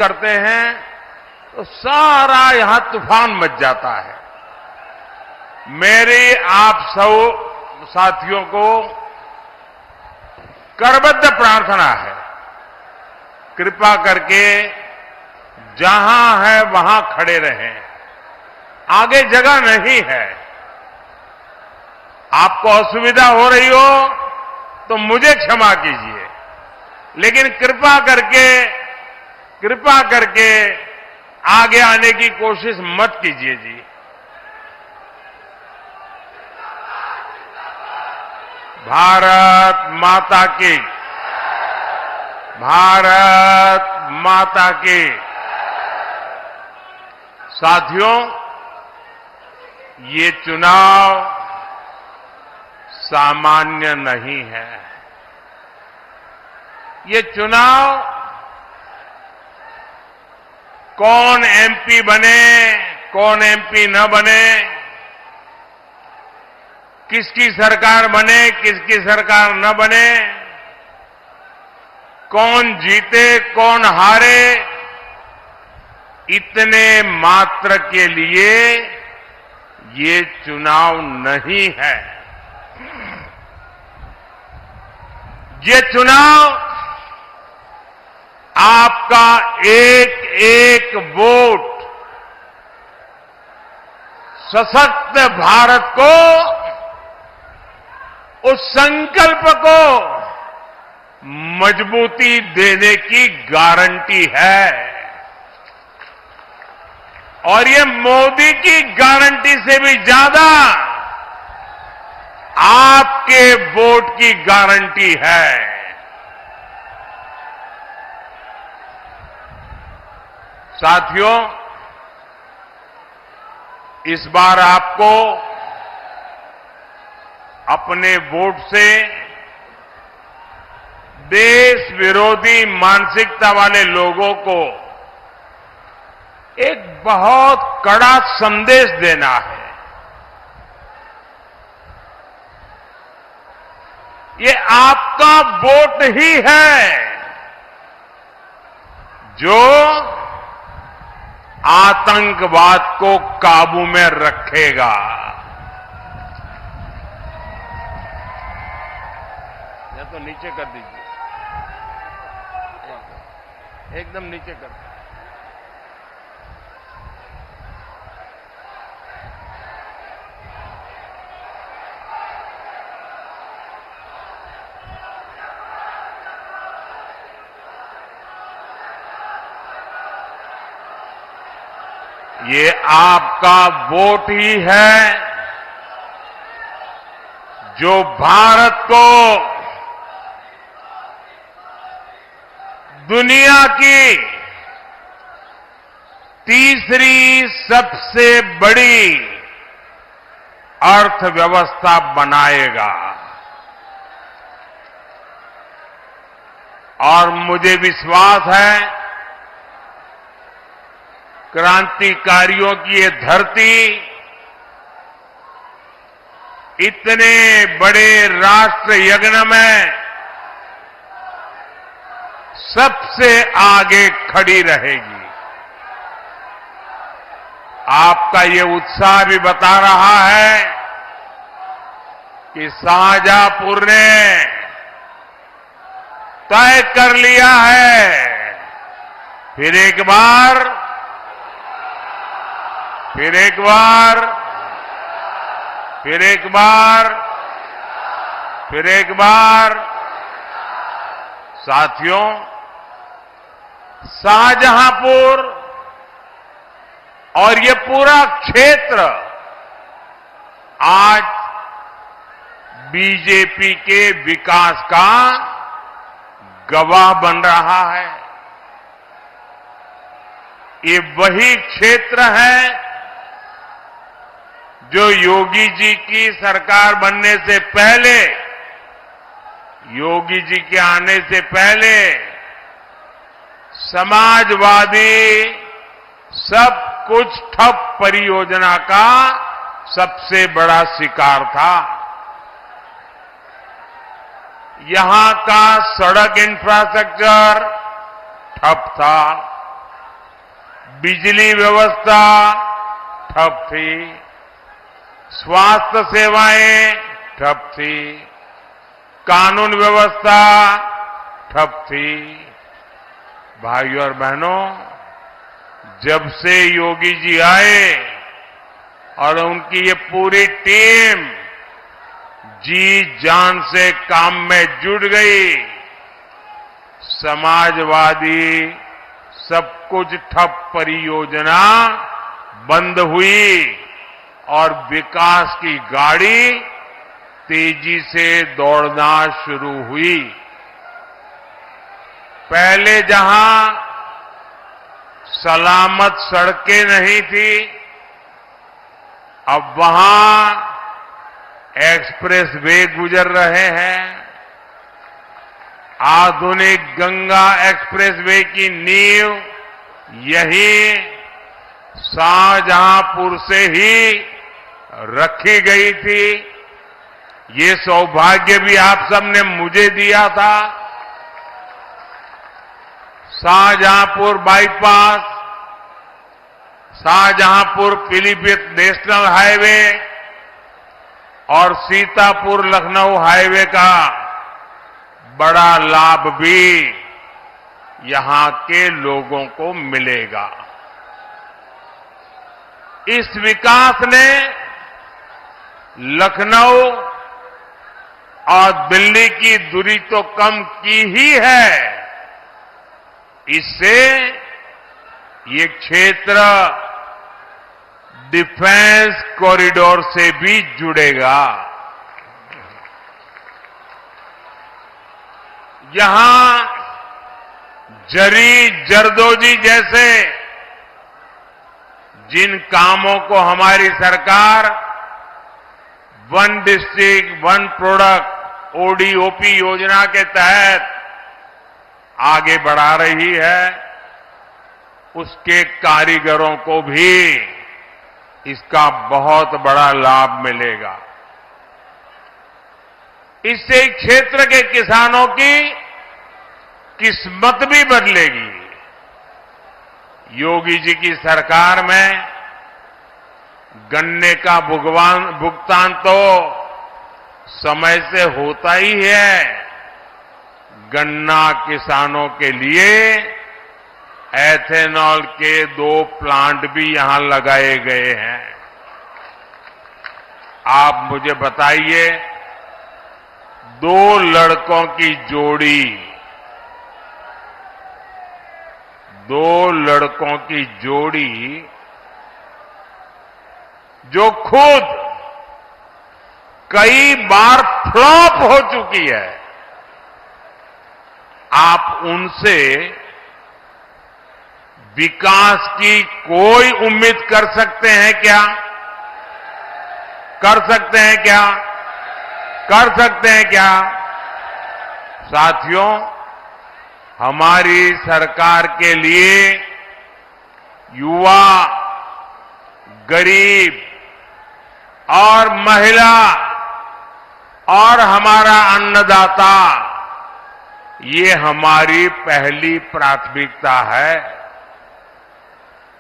करते हैं तो सारा यहां तूफान मच जाता है। मेरी आप सब साथियों को करबद्ध प्रार्थना है, कृपा करके जहां है वहां खड़े रहें, आगे जगह नहीं है। आपको असुविधा हो रही हो तो मुझे क्षमा कीजिए, लेकिन कृपा करके आगे आने की कोशिश मत कीजिए जी। भारत माता की, भारत माता की। साथियों, ये चुनाव सामान्य नहीं है। ये चुनाव कौन एमपी बने, कौन एमपी न बने, किसकी सरकार बने, किसकी सरकार न बने, कौन जीते, कौन हारे, इतने मात्र के लिए ये चुनाव नहीं है। ये चुनाव आपका एक एक वोट सशक्त भारत को, उस संकल्प को मजबूती देने की गारंटी है। और ये मोदी की गारंटी से भी ज्यादा आपके वोट की गारंटी है। साथियों, इस बार आपको अपने वोट से देश विरोधी मानसिकता वाले लोगों को एक बहुत कड़ा संदेश देना है। ये आपका वोट ही है जो आतंकवाद को काबू में रखेगा। या तो नीचे कर दीजिए, एकदम नीचे कर दीजिए। ये आपका वोट ही है जो भारत को दुनिया की तीसरी सबसे बड़ी अर्थव्यवस्था बनाएगा। और मुझे विश्वास है, क्रांतिकारियों की ये धरती इतने बड़े राष्ट्र यज्ञ में सबसे आगे खड़ी रहेगी। आपका ये उत्साह भी बता रहा है कि शाहजहांपुर ने तय कर लिया है, फिर एक बार साथियों, शाहजहांपुर और ये पूरा क्षेत्र आज बीजेपी के विकास का गवाह बन रहा है। ये वही क्षेत्र है जो योगी जी की सरकार बनने से पहले, योगी जी के आने से पहले समाजवादी सब कुछ ठप परियोजना का सबसे बड़ा शिकार था। यहां का सड़क इंफ्रास्ट्रक्चर ठप था, बिजली व्यवस्था ठप थी, स्वास्थ्य सेवाएं ठप थी, कानून व्यवस्था ठप थी। भाइयों और बहनों, जब से योगी जी आए और उनकी ये पूरी टीम जी जान से काम में जुट गई, समाजवादी सब कुछ ठप परियोजना बंद हुई और विकास की गाड़ी तेजी से दौड़ना शुरू हुई। पहले जहां सलामत सड़कें नहीं थी, अब वहां एक्सप्रेस वे गुजर रहे हैं। आधुनिक गंगा एक्सप्रेस वे की नींव यही शाहजहांपुर से ही रखी गई थी। ये सौभाग्य भी आप सबने मुझे दिया था। Shahjahanpur bypass, Shahjahanpur Pilibhit national highway और सीतापुर लखनऊ हाईवे का बड़ा लाभ भी यहां के लोगों को मिलेगा। इस विकास ने लखनऊ और दिल्ली की दूरी तो कम की ही है, इससे ये क्षेत्र डिफेंस कॉरिडोर से भी जुड़ेगा। यहां जरी जरदोजी जैसे जिन कामों को हमारी सरकार one district one product ODOP योजना के तहत आगे बढ़ा रही है, उसके कारीगरों को भी इसका बहुत बड़ा लाभ मिलेगा। इससे क्षेत्र के किसानों की किस्मत भी बदलेगी। योगी जी की सरकार में गन्ने का भुगतान तो समय से होता ही है। गन्ना किसानों के लिए एथेनॉल के 2 प्लांट भी यहां लगाए गए हैं। आप मुझे बताइए, 2 लड़कों की जोड़ी, 2 लड़कों की जोड़ी जो खुद कई बार फ्लॉप हो चुकी है, आप उनसे विकास की कोई उम्मीद कर सकते हैं क्या? कर सकते हैं क्या? कर सकते हैं क्या? साथियों, हमारी सरकार के लिए युवा, गरीब और महिला और हमारा अन्नदाता, ये हमारी पहली प्राथमिकता है।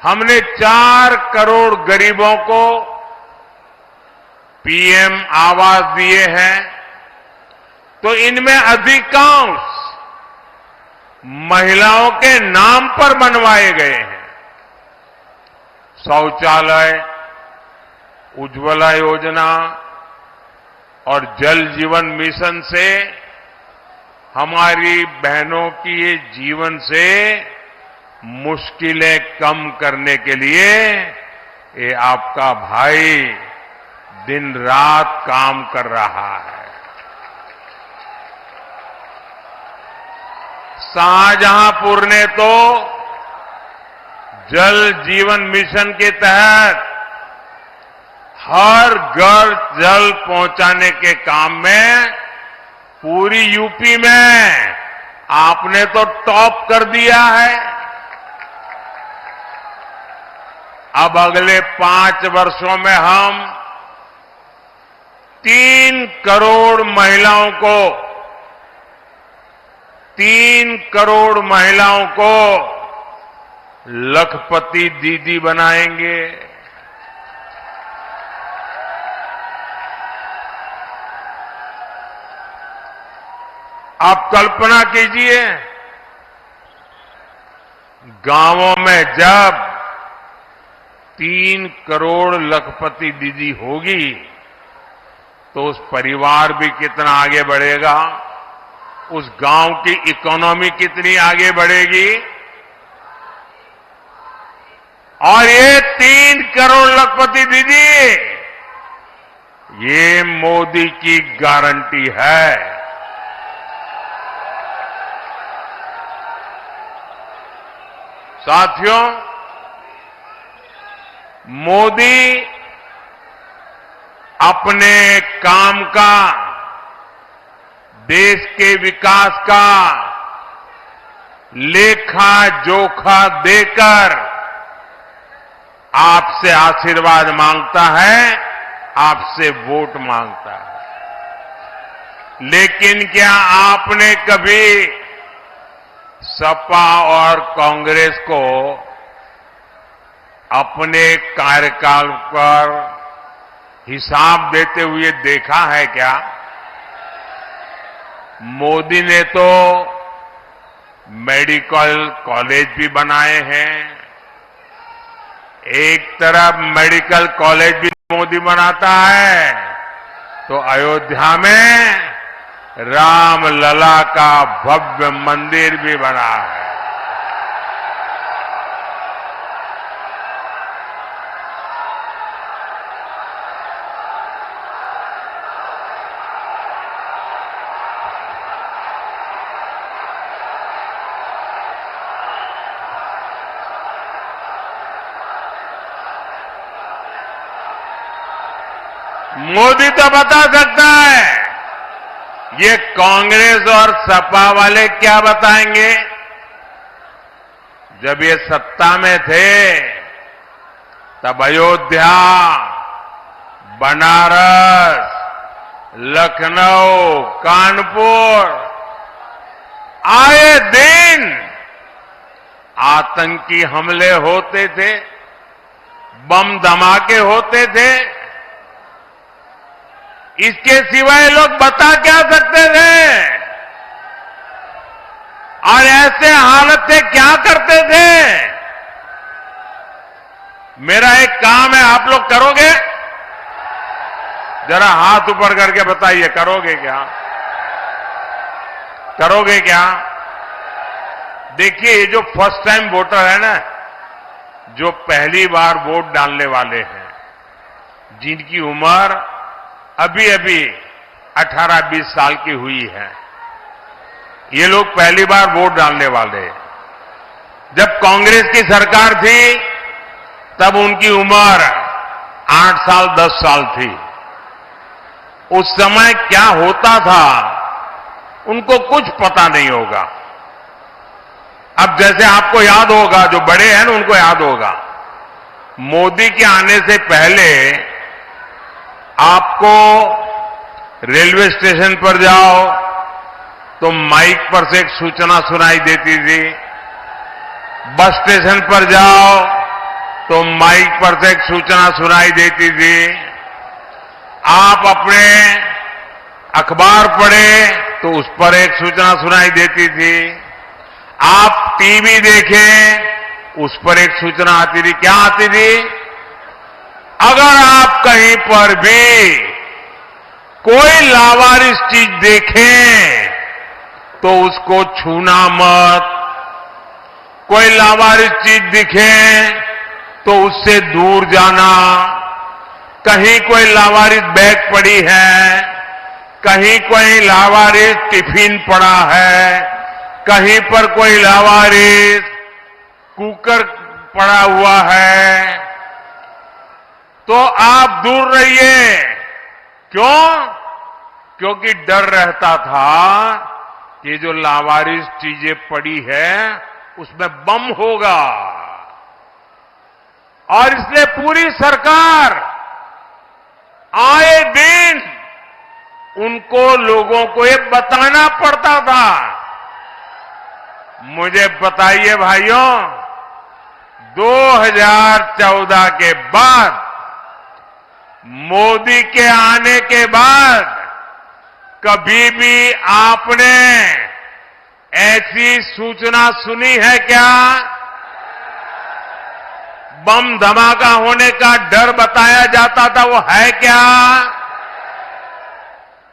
हमने 4 करोड़ गरीबों को पीएम आवास दिए हैं, तो इनमें अधिकांश महिलाओं के नाम पर बनवाए गए हैं। शौचालय, उज्ज्वला योजना और जल जीवन मिशन से हमारी बहनों की ये जीवन से मुश्किलें कम करने के लिए ये आपका भाई दिन रात काम कर रहा है। शाहजहांपुर ने तो जल जीवन मिशन के तहत हर घर जल पहुंचाने के काम में पूरी यूपी में आपने तो टॉप कर दिया है। अब अगले 5 वर्षों में हम 3 करोड़ महिलाओं को 3 करोड़ महिलाओं को लखपति दीदी बनाएंगे। आप कल्पना कीजिए, गांवों में जब 3 करोड़ लखपति दीदी होगी तो उस परिवार भी कितना आगे बढ़ेगा, उस गांव की इकोनॉमी कितनी आगे बढ़ेगी। और ये 3 करोड़ लखपति दीदी, ये मोदी की गारंटी है। साथियों, मोदी अपने काम का, देश के विकास का लेखा जोखा देकर आपसे आशीर्वाद मांगता है, आपसे वोट मांगता है। लेकिन क्या आपने कभी सपा और कांग्रेस को अपने कार्यकाल पर हिसाब देते हुए देखा है क्या? मोदी ने तो मेडिकल कॉलेज भी बनाए हैं। एक तरफ मेडिकल कॉलेज भी मोदी बनाता है तो अयोध्या में राम लला का भव्य मंदिर भी बना है। मोदी तो बता सकता है, ये कांग्रेस और सपा वाले क्या बताएंगे? जब ये सत्ता में थे तब अयोध्या, बनारस, लखनऊ, कानपुर आए दिन आतंकी हमले होते थे, बम धमाके होते थे। इसके सिवाय लोग बता क्या सकते थे? और ऐसे हालत से क्या करते थे? मेरा एक काम है, आप लोग करोगे? जरा हाथ ऊपर करके बताइए, करोगे क्या? करोगे क्या? देखिए, ये जो फर्स्ट टाइम वोटर है ना, जो पहली बार वोट डालने वाले हैं, जिनकी उम्र अभी अभी 18-20 साल की हुई है, ये लोग पहली बार वोट डालने वाले हैं। जब कांग्रेस की सरकार थी तब उनकी उम्र 8 साल 10 साल थी। उस समय क्या होता था उनको कुछ पता नहीं होगा। अब जैसे आपको याद होगा, जो बड़े हैं ना उनको याद होगा, मोदी के आने से पहले आपको रेलवे स्टेशन पर जाओ तो माइक पर से एक सूचना सुनाई देती थी, बस स्टेशन पर जाओ तो माइक पर से एक सूचना सुनाई देती थी, आप अपने अखबार पढ़े तो उस पर एक सूचना सुनाई देती थी, आप टीवी देखें उस पर एक सूचना आती थी। क्या आती थी? अगर आप कहीं पर भी कोई लावारिस चीज देखें तो उसको छूना मत, कोई लावारिस चीज दिखे तो उससे दूर जाना, कहीं कोई लावारिस बैग पड़ी है, कहीं कोई लावारिस टिफिन पड़ा है, कहीं पर कोई लावारिस कुकर पड़ा हुआ है, तो आप दूर रहिए। क्यों? क्योंकि डर रहता था कि जो लावारिस चीजें पड़ी है उसमें बम होगा। और इसलिए पूरी सरकार आए दिन उनको, लोगों को ये बताना पड़ता था। मुझे बताइए भाइयों, 2014 के बाद, मोदी के आने के बाद कभी भी आपने ऐसी सूचना सुनी है क्या? बम धमाका होने का डर बताया जाता था, वो है क्या?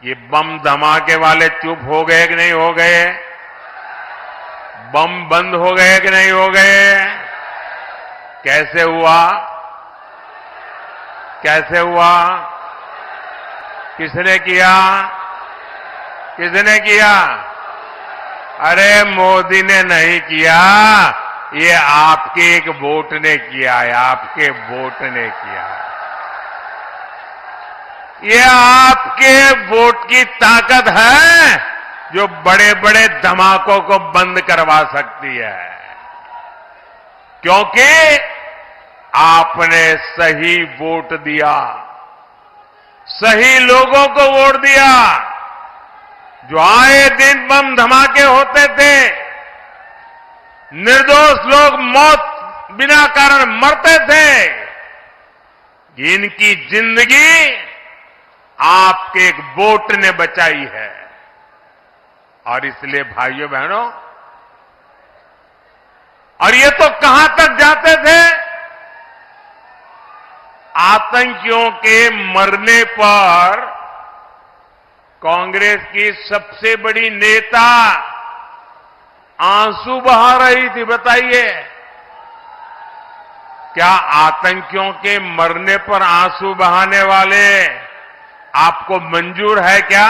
ये बम धमाके वाले चुप हो गए कि नहीं हो गए? बम बंद हो गए कि नहीं हो गए? कैसे हुआ? कैसे हुआ? किसने किया? किसने किया? अरे मोदी ने नहीं किया, ये आपके एक वोट ने किया है, आपके वोट ने किया है। ये आपके वोट की ताकत है जो बड़े बड़े धमाकों को बंद करवा सकती है, क्योंकि आपने सही वोट दिया, सही लोगों को वोट दिया। जो आए दिन बम धमाके होते थे, निर्दोष लोग मौत बिना कारण मरते थे, इनकी जिंदगी आपके एक वोट ने बचाई है। और इसलिए भाइयों बहनों, और ये तो कहां तक जाते थे? आतंकियों के मरने पर कांग्रेस की सबसे बड़ी नेता आंसू बहा रही थी। बताइए, क्या आतंकियों के मरने पर आंसू बहाने वाले आपको मंजूर है क्या?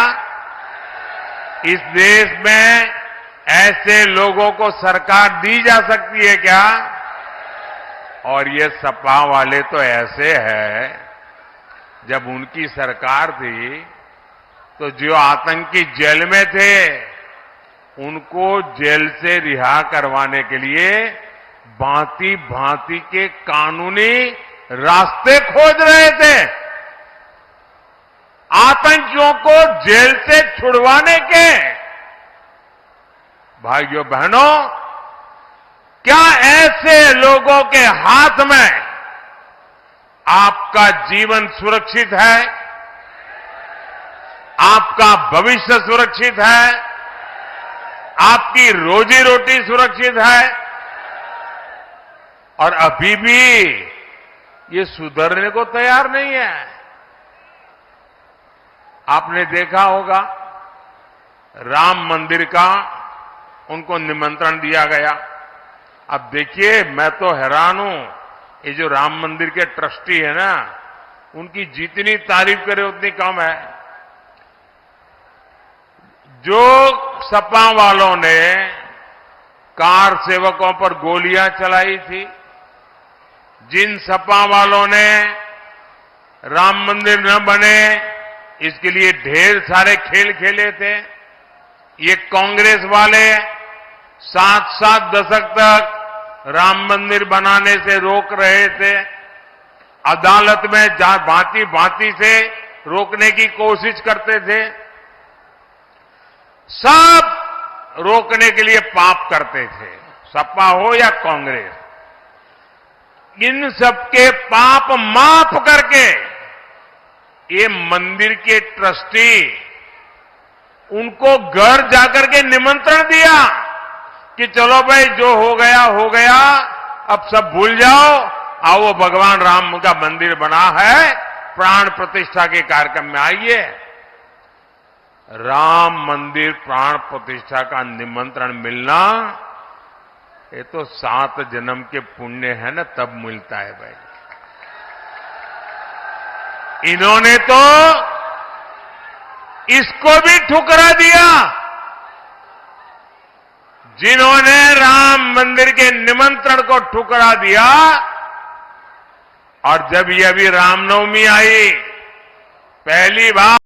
इस देश में ऐसे लोगों को सरकार दी जा सकती है क्या? और ये सपा वाले तो ऐसे हैं, जब उनकी सरकार थी तो जो आतंकी जेल में थे उनको जेल से रिहा करवाने के लिए भांति भांति के कानूनी रास्ते खोज रहे थे। आतंकियों को जेल से छुड़वाने के। भाइयों बहनों, क्या ऐसे लोगों के हाथ में आपका जीवन सुरक्षित है? आपका भविष्य सुरक्षित है? आपकी रोजी रोटी सुरक्षित है? और अभी भी ये सुधरने को तैयार नहीं है। आपने देखा होगा, राम मंदिर का उनको निमंत्रण दिया गया। अब देखिए, मैं तो हैरान हूं, ये जो राम मंदिर के ट्रस्टी है ना, उनकी जितनी तारीफ करे उतनी कम है। जो सपा वालों ने कार सेवकों पर गोलियां चलाई थी, जिन सपा वालों ने राम मंदिर न बने इसके लिए ढेर सारे खेल खेले थे, ये कांग्रेस वाले 7-7 दशक तक राम मंदिर बनाने से रोक रहे थे, अदालत में भांति भांति से रोकने की कोशिश करते थे, सब रोकने के लिए पाप करते थे, सपा हो या कांग्रेस। इन सबके पाप माफ करके ये मंदिर के ट्रस्टी उनको घर जाकर के निमंत्रण दिया कि चलो भाई, जो हो गया, अब सब भूल जाओ, आओ भगवान राम का मंदिर बना है, प्राण प्रतिष्ठा के कार्यक्रम में आइए। राम मंदिर प्राण प्रतिष्ठा का निमंत्रण मिलना, ये तो 7 जन्म के पुण्य है ना, तब मिलता है भाई। इन्होंने तो इसको भी ठुकरा दिया। जिन्होंने राम मंदिर के निमंत्रण को ठुकरा दिया, और जब ये अभी रामनवमी आई, पहली बार